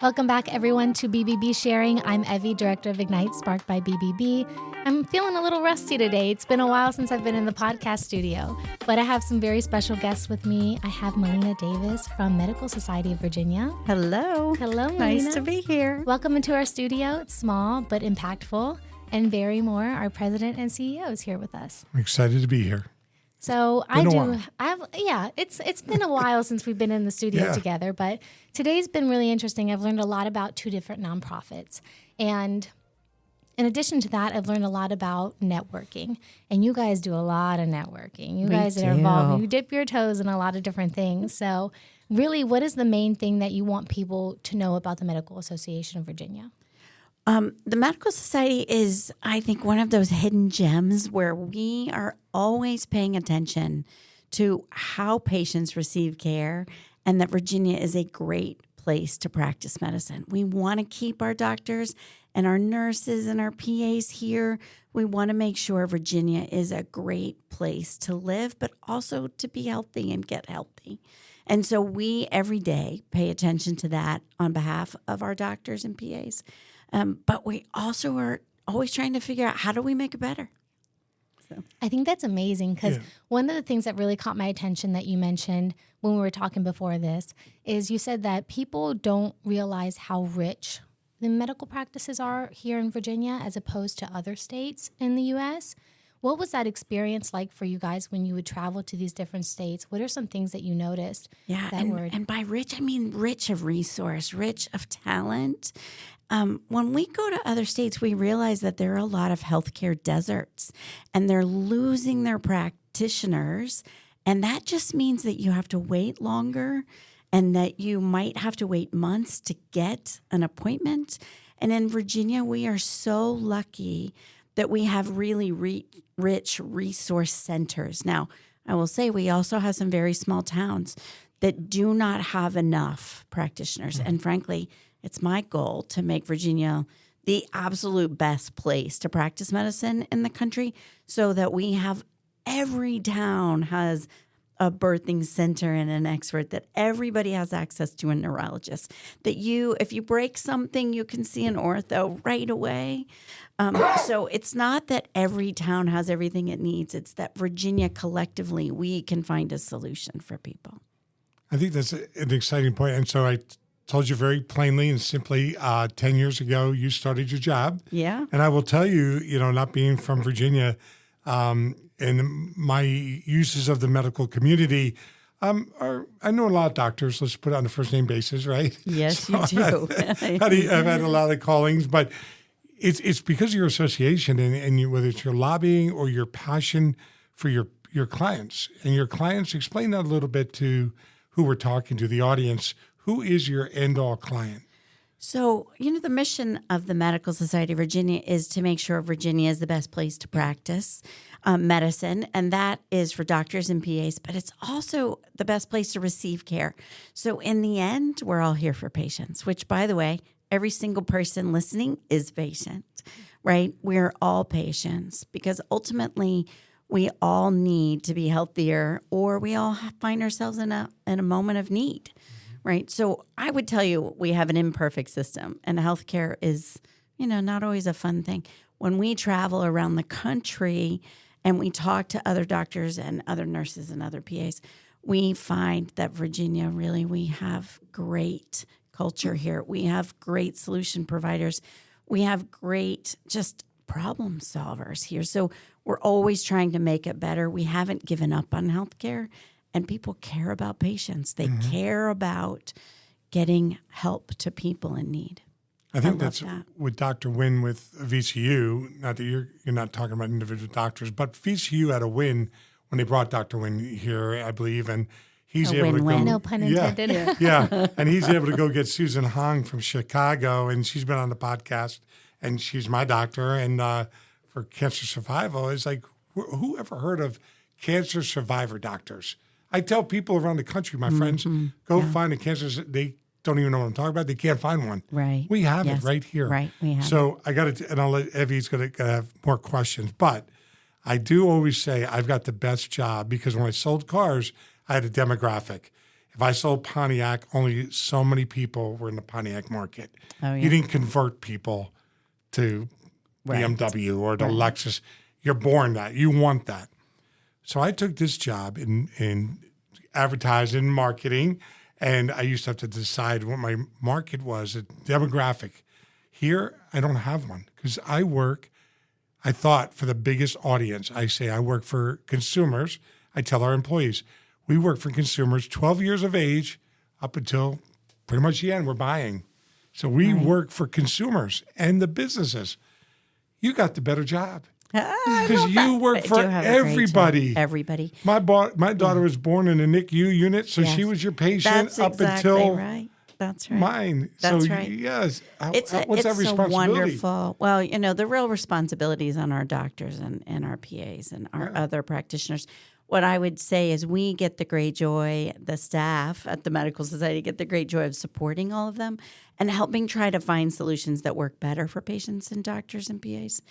Welcome back, everyone, to BBB Sharing. I'm Evie, Director of Ignite, sparked by BBB. I'm feeling a little rusty today. It's been a while since I've been in the podcast studio, but I have some very special guests with me. I have Melina Davis from Medical Society of Virginia. Hello. Hello, Melina. Nice to be here. Welcome into our studio. It's small but impactful. And Barry Moore, our president and CEO, is here with us. I'm excited to be here. So it's been a while since we've been in the studio together, but today's been really interesting. I've learned a lot about two different nonprofits. And in addition to that, I've learned a lot about networking. And you guys do a lot of networking. You guys are involved. You dip your toes in a lot of different things. So really, what is the main thing that you want people to know about the Medical Association of Virginia? The Medical Society is, I think, one of those hidden gems where we are always paying attention to how patients receive care and that Virginia is a great place to practice medicine. We want to keep our doctors and our nurses and our PAs here. We want to make sure Virginia is a great place to live, but also to be healthy and get healthy. And so we every day pay attention to that on behalf of our doctors and PAs. But we also are always trying to figure out how do we make it better. So I think that's amazing because one of the things that really caught my attention that you mentioned when we were talking before this is you said that people don't realize how rich the medical practices are here in Virginia as opposed to other states in the U.S. What was that experience like for you guys when you would travel to these different states? What are some things that you noticed? Yeah, and by rich, I mean rich of resource, rich of talent. When we go to other states, we realize that there are a lot of healthcare deserts, and they're losing their practitioners, and that just means that you have to wait longer and that you might have to wait months to get an appointment. And in Virginia, we are so lucky that we have really rich resource centers. Now, I will say we also have some very small towns that do not have enough practitioners. And frankly, it's my goal to make Virginia the absolute best place to practice medicine in the country so that we have every town has a birthing center and an expert, that everybody has access to a neurologist, that if you break something, you can see an ortho right away. So it's not that every town has everything it needs. It's that Virginia collectively, we can find a solution for people. I think that's an exciting point. And so I told you very plainly and simply 10 years ago, you started your job. Yeah. And I will tell you, not being from Virginia, and my uses of the medical community I know a lot of doctors. Let's put it on a first name basis, right? Yes, you do. I've had a lot of callings, but it's because of your association and whether it's your lobbying or your passion for your clients. And your clients, explain that a little bit to who we're talking to, the audience. Who is your end-all client? So, the mission of the Medical Society of Virginia is to make sure Virginia is the best place to practice medicine, and that is for doctors and PAs, but it's also the best place to receive care. So in the end, we're all here for patients, which, by the way, every single person listening is patient, right? We're all patients because ultimately we all need to be healthier, or we all find ourselves in a moment of need. Right. So I would tell you we have an imperfect system, and healthcare is, not always a fun thing. When we travel around the country and we talk to other doctors and other nurses and other PAs, we find that Virginia, really, we have great culture here. We have great solution providers. We have great just problem solvers here. So we're always trying to make it better. We haven't given up on healthcare. And people care about patients. They care about getting help to people in need. I think that's with Dr. Wynn with VCU. Not that you're not talking about individual doctors, but VCU had a win when they brought Dr. Wynn here, I believe, and he's able to go. No pun intended. Yeah, and he's able to go get Susan Hong from Chicago, and she's been on the podcast, and she's my doctor. And for cancer survival, it's like, who ever heard of cancer survivor doctors? I tell people around the country, my friends, go find a cancer. They don't even know what I'm talking about. They can't find one. Right. We have it right here. Right. We have so I got to, and I'll let Evie's going to have more questions. But I do always say I've got the best job because when I sold cars, I had a demographic. If I sold Pontiac, only so many people were in the Pontiac market. Oh, yeah. You didn't convert people to BMW or to Lexus. You're born that. You want that. So I took this job in advertising and marketing, and I used to have to decide what my market was, a demographic. Here, I don't have one because I thought for the biggest audience. I say I work for consumers. I tell our employees, we work for consumers 12 years of age up until pretty much the end. We're buying. So we work for consumers and the businesses. You got the better job because you work for everybody. Everybody. My daughter was born in a NICU unit, so she was your patient That's up exactly until right. That's right. mine. That's so right. Yes, It's that responsibility? wonderful. Well, the real responsibility is on our doctors and our PAs and our other practitioners. What I would say is we get the great joy, the staff at the Medical Society get the great joy of supporting all of them and helping try to find solutions that work better for patients and doctors and PAs.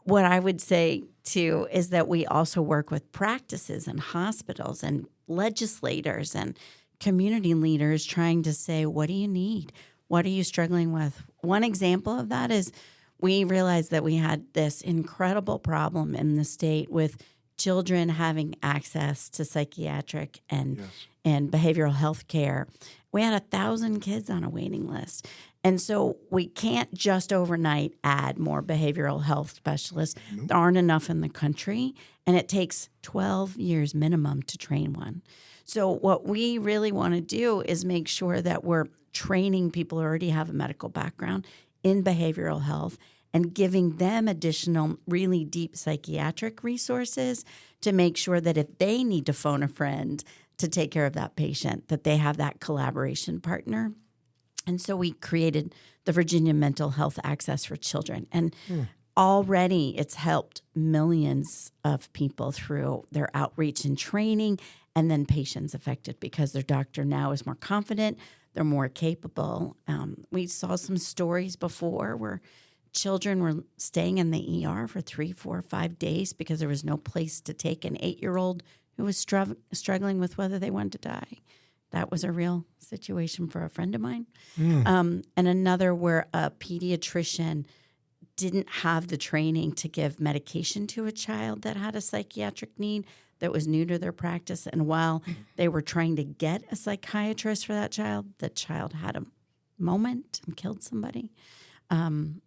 What I would say, too, is that we also work with practices and hospitals and legislators and community leaders trying to say, what do you need? What are you struggling with? One example of that is we realized that we had this incredible problem in the state with children having access to psychiatric and behavioral health care. We had 1,000 kids on a waiting list. And so we can't just overnight add more behavioral health specialists. Nope. There aren't enough in the country, and it takes 12 years minimum to train one. So what we really want to do is make sure that we're training people who already have a medical background in behavioral health and giving them additional really deep psychiatric resources to make sure that if they need to phone a friend to take care of that patient, that they have that collaboration partner. And so we created the Virginia Mental Health Access for Children. And already it's helped millions of people through their outreach and training, and then patients affected because their doctor now is more confident, they're more capable. We saw some stories before where children were staying in the ER for 3, 4, 5 days because there was no place to take an 8-year-old who was struggling with whether they wanted to die. That was a real situation for a friend of mine. And another where a pediatrician didn't have the training to give medication to a child that had a psychiatric need that was new to their practice. And while they were trying to get a psychiatrist for that child, the child had a moment and killed somebody. And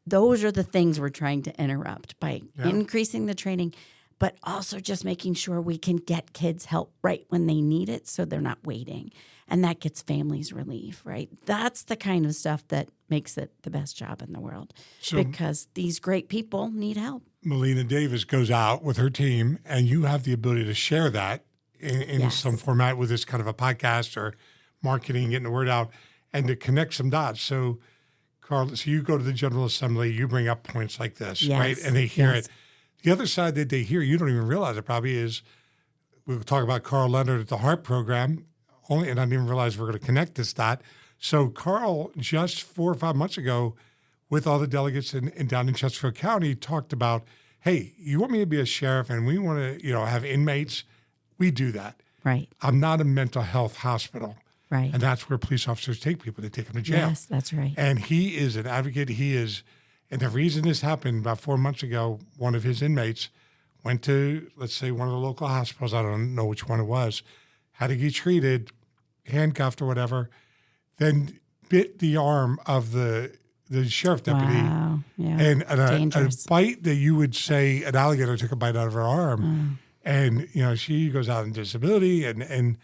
those are the things we're trying to interrupt by increasing the training, but also just making sure we can get kids help right when they need it so they're not waiting. And that gets families relief, right? That's the kind of stuff that makes it the best job in the world because these great people need help. Melina Davis goes out with her team, and you have the ability to share that in some format with this kind of a podcast or marketing, getting the word out, and to connect some dots. So, Carl, so you go to the General Assembly, you bring up points like this, right? And they hear it. The other side that they hear, you don't even realize it probably is, we'll talk about Carl Leonard at the Heart Program, and I didn't even realize we're going to connect this dot. So Carl, just 4 or 5 months ago, with all the delegates down in Chesterfield County, talked about, hey, you want me to be a sheriff and we want to, have inmates? We do that. Right. I'm not a mental health hospital. Right. And that's where police officers take people. They take them to jail. Yes, that's right. And he is an advocate. And the reason this happened about 4 months ago, one of his inmates went to, let's say, one of the local hospitals. I don't know which one it was, had to get treated, handcuffed or whatever, then bit the arm of the sheriff deputy. Wow. Yeah. And a bite that you would say an alligator took a bite out of her arm. And, she goes out in disability and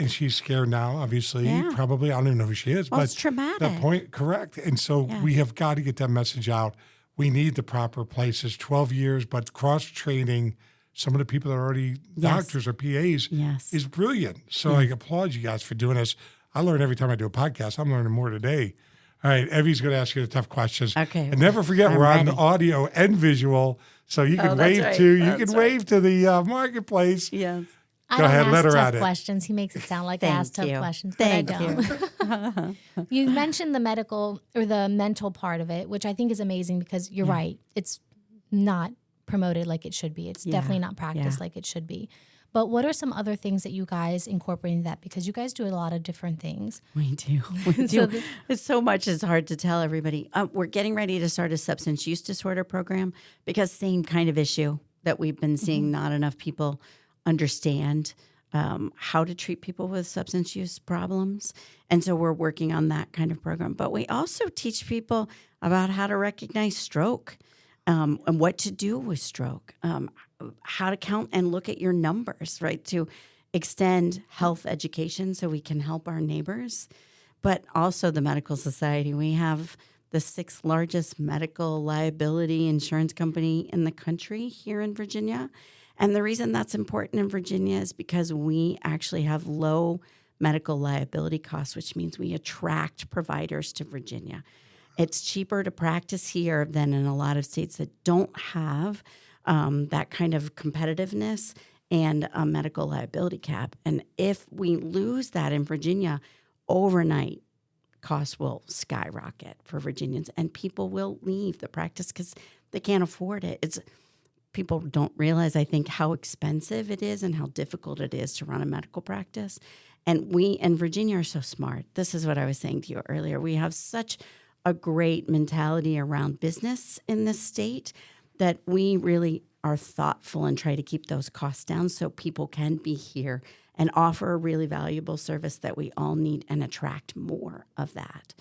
she's scared now, obviously, probably. I don't even know who she is. Well, but it's traumatic. That point, correct. And so we have got to get that message out. We need the proper places, 12 years, but cross-training some of the people that are already doctors or PAs is brilliant. So I applaud you guys for doing this. I learn every time I do a podcast. I'm learning more today. All right, Evie's going to ask you the tough questions. Okay. And never forget, we're ready. on audio and visual, so you can wave to the marketplace. Yes. I don't ask tough questions. He makes it sound like I ask tough questions, but I don't. You mentioned the medical or the mental part of it, which I think is amazing because you're right. It's not promoted like it should be. It's definitely not practiced like it should be. But what are some other things that you guys incorporate in that? Because you guys do a lot of different things. We do. It's so much is hard to tell everybody. We're getting ready to start a substance use disorder program because same kind of issue that we've been seeing. Not enough people understand how to treat people with substance use problems. And so we're working on that kind of program. But we also teach people about how to recognize stroke and what to do with stroke, how to count and look at your numbers, right, to extend health education so we can help our neighbors. But also the Medical Society. We have the 6th largest medical liability insurance company in the country here in Virginia. And the reason that's important in Virginia is because we actually have low medical liability costs, which means we attract providers to Virginia. It's cheaper to practice here than in a lot of states that don't have that kind of competitiveness and a medical liability cap. And if we lose that in Virginia, overnight costs will skyrocket for Virginians, and people will leave the practice because they can't afford it. People don't realize, I think, how expensive it is and how difficult it is to run a medical practice. And we in Virginia are so smart. This is what I was saying to you earlier. We have such a great mentality around business in this state that we really are thoughtful and try to keep those costs down so people can be here and offer a really valuable service that we all need and attract more of that.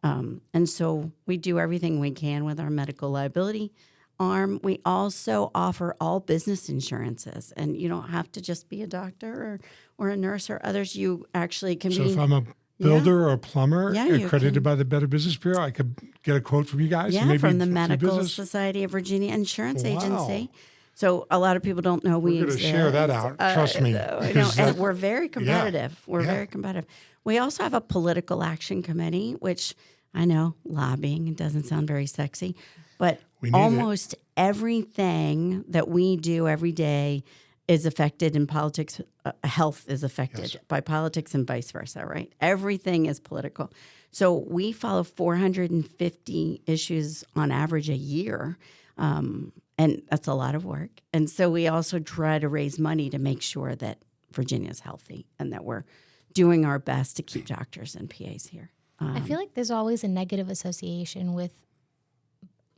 And so we do everything we can with our medical liability arm. We also offer all business insurances, and you don't have to just be a doctor or a nurse or others. You actually can be. So if I'm a builder or a plumber accredited can. by the Better Business Bureau, I could get a quote from you guys? Yeah, maybe from the Medical Society of Virginia Insurance Agency. So a lot of people don't know we exist. We're going to share that out. Trust me. And we're very competitive. We're very competitive. We also have a political action committee, which I know lobbying, it doesn't sound very sexy, but almost everything that we do every day is affected in politics. Health is affected by politics and vice versa, right? Everything is political. So we follow 450 issues on average a year. And that's a lot of work. And so we also try to raise money to make sure that Virginia is healthy and that we're doing our best to keep doctors and PAs here. I feel like there's always a negative association with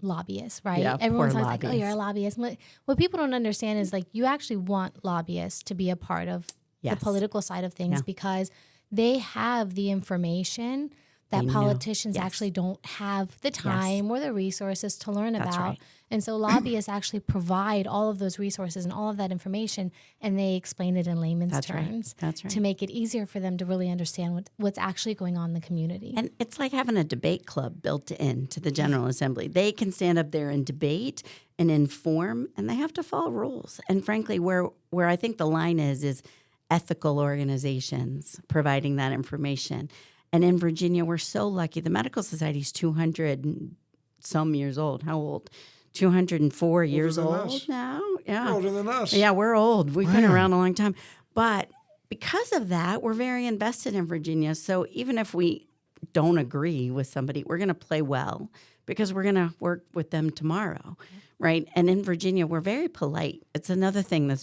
lobbyists, right? Yeah, Everyone's poor like, oh, you're a lobbyist. What people don't understand is like you actually want lobbyists to be a part of the political side of things because they have the information that politicians actually don't have the time or the resources to learn about. Right. And so lobbyists actually provide all of those resources and all of that information, and they explain it in layman's terms to make it easier for them to really understand what's actually going on in the community. And it's like having a debate club built into the General Assembly. They can stand up there and debate and inform, and they have to follow rules. And frankly, where I think the line is ethical organizations providing that information. And in Virginia, we're so lucky. The Medical Society is 200 and some years old. How old? 204 years old now. Yeah, You're older than us. Yeah, we're old. We've been around a long time. But because of that, we're very invested in Virginia. So even if we don't agree with somebody, we're going to play well because we're going to work with them tomorrow, right? And in Virginia, we're very polite. It's another thing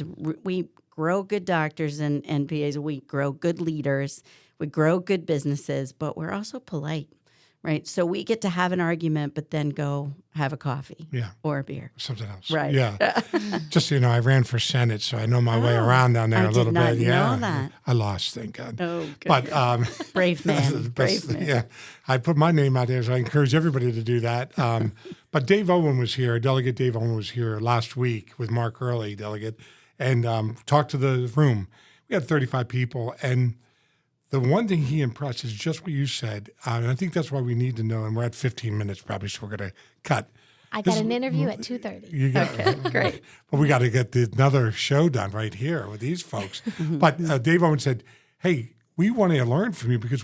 we grow good doctors and PAs. We grow good leaders. We grow good businesses, but we're also polite, right? So we get to have an argument, but then go have a coffee or a beer. Something else. Right. Yeah. Just so you know, I ran for Senate, so I know my way around down there a little bit. I did not know that. I lost, thank God. Oh, good. But brave man. Brave man. Yeah. I put my name out there, so I encourage everybody to do that. But Dave Owen was here, Delegate Dave Owen was here last week with Mark Early, delegate, and talked to the room. We had 35 people, and the one thing he impressed is just what you said, and I think that's why we need to know, and we're at 15 minutes probably, so we're going to cut. I got an interview at 2:30. Okay, great. But we got to get another show done right here with these folks. But Dave Owen said, hey, we want to learn from you because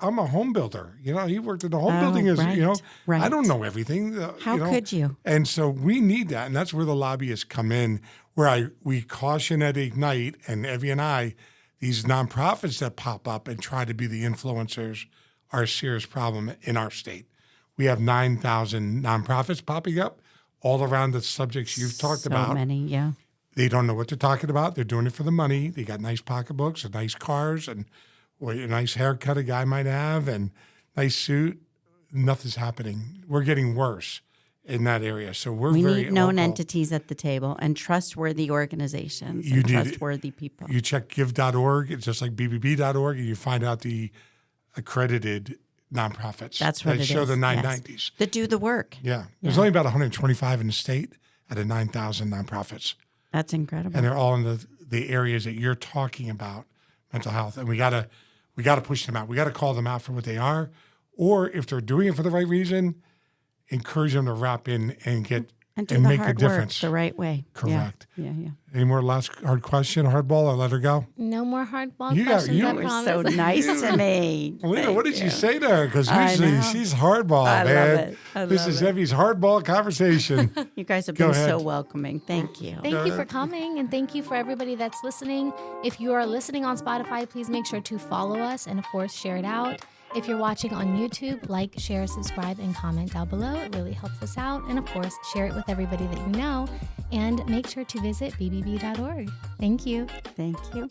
I'm a home builder. You know, he worked in the home building as, I don't know everything. How could you? And so we need that, and that's where the lobbyists come in, where we caution at Ignite, and Evie and I, these nonprofits that pop up and try to be the influencers are a serious problem in our state. We have 9,000 nonprofits popping up all around the subjects you've talked about. So many, yeah. they don't know what they're talking about. They're doing it for the money. They got nice pocketbooks and nice cars and a nice haircut a guy might have and nice suit. Nothing's happening. We're getting worse in that area. So we need known entities at the table and trustworthy organizations and trustworthy people. You check give.org. It's just like bbb.org, and you find out the accredited nonprofits. That's what that it show is. the 990s. That do the work. Yeah. There's only about 125 in the state out of 9,000 nonprofits. That's incredible. And they're all in the areas that you're talking about, mental health. And we gotta push them out. We gotta call them out for what they are. Or if they're doing it for the right reason, encourage them to wrap in and make a difference the right way. Correct. Yeah. Any more last hard question, hardball, or let her go? No more hardball questions. You were so nice to me. Melina, what did you say to her? Because usually she's hardball, I man. love it. This is Evie's hardball conversation. You guys have been so welcoming. Thank you. Thank you for coming, and thank you for everybody that's listening. If you are listening on Spotify, please make sure to follow us and, of course, share it out. If you're watching on YouTube, like, share, subscribe, and comment down below. It really helps us out. And, of course, share it with everybody that you know. And make sure to visit bbb.org. Thank you. Thank you.